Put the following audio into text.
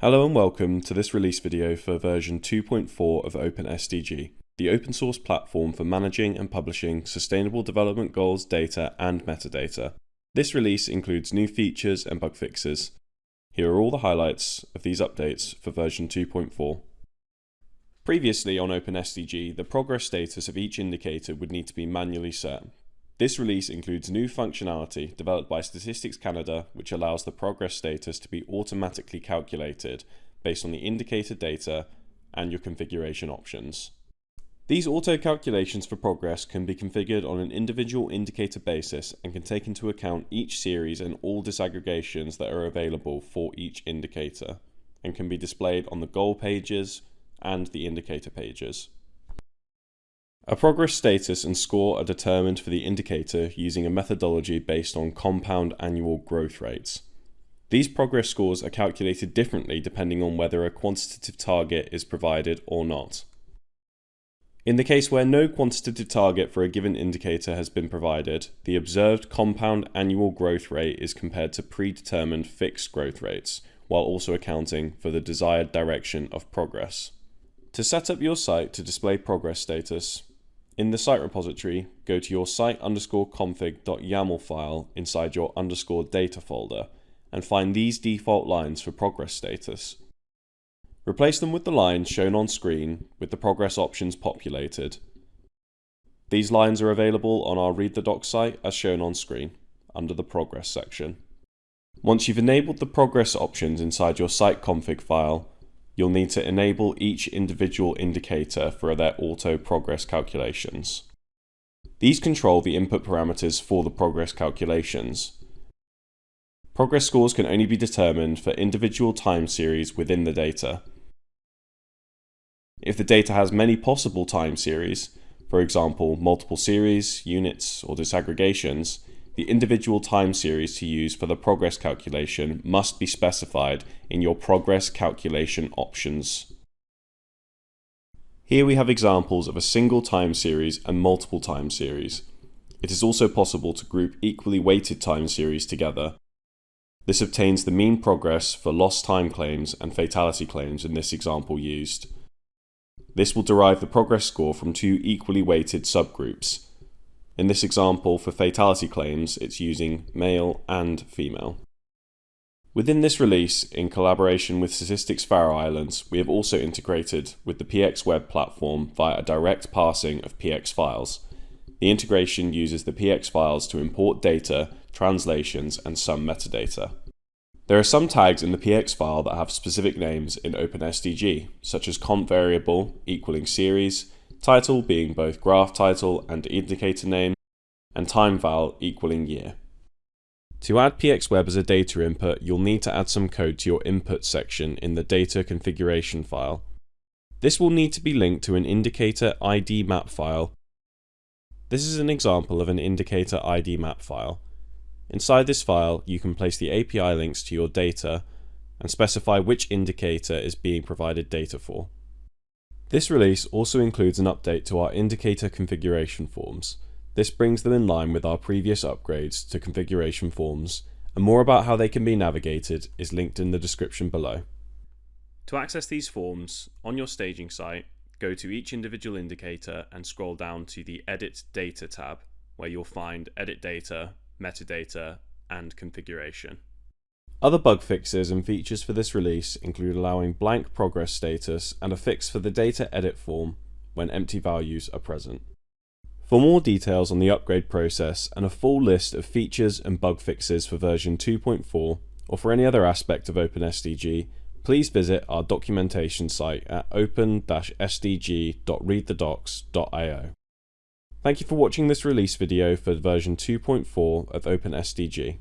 Hello and welcome to this release video for version 2.4 of Open SDG, the open source platform for managing and publishing Sustainable Development Goals data and metadata. This release includes new features and bug fixes. Here are all the highlights of these updates for version 2.4. Previously on Open SDG, the progress status of each indicator would need to be manually set. This release includes new functionality developed by Statistics Canada, which allows the progress status to be automatically calculated based on the indicator data and your configuration options. These auto calculations for progress can be configured on an individual indicator basis and can take into account each series and all disaggregations that are available for each indicator, and can be displayed on the goal pages and the indicator pages. A progress status and score are determined for the indicator using a methodology based on compound annual growth rates. These progress scores are calculated differently depending on whether a quantitative target is provided or not. In the case where no quantitative target for a given indicator has been provided, the observed compound annual growth rate is compared to predetermined fixed growth rates, while also accounting for the desired direction of progress. To set up your site to display progress status, in the site repository, go to your site_config.yaml file inside your _data folder and find these default lines for progress status. Replace them with the lines shown on screen with the progress options populated. These lines are available on our Read the Docs site as shown on screen, under the progress section. Once you've enabled the progress options inside your site config file, you'll need to enable each individual indicator for their auto progress calculations. These control the input parameters for the progress calculations. Progress scores can only be determined for individual time series within the data. If the data has many possible time series, for example multiple series, units, or disaggregations, the individual time series to use for the progress calculation must be specified in your progress calculation options. Here we have examples of a single time series and multiple time series. It is also possible to group equally weighted time series together. This obtains the mean progress for lost time claims and fatality claims in this example used. This will derive the progress score from two equally weighted subgroups. In this example, for fatality claims, it's using male and female. Within this release, in collaboration with Statistics Faroe Islands, we have also integrated with the PX web platform via a direct parsing of PX files. The integration uses the PX files to import data, translations, and some metadata. There are some tags in the PX file that have specific names in Open SDG, such as comp variable equaling series, title being both graph title and indicator name, and time val equaling year. To add PXWeb as a data input, you'll need to add some code to your input section in the data configuration file. This will need to be linked to an indicator ID map file. This is an example of an indicator ID map file. Inside this file, you can place the API links to your data and specify which indicator is being provided data for. This release also includes an update to our indicator configuration forms. This brings them in line with our previous upgrades to configuration forms, and more about how they can be navigated is linked in the description below. To access these forms, on your staging site, go to each individual indicator and scroll down to the Edit Data tab, where you'll find Edit Data, Metadata, and Configuration. Other bug fixes and features for this release include allowing blank progress status and a fix for the data edit form when empty values are present. For more details on the upgrade process and a full list of features and bug fixes for version 2.4 or for any other aspect of Open SDG, please visit our documentation site at open-sdg.readthedocs.io. Thank you for watching this release video for version 2.4 of Open SDG.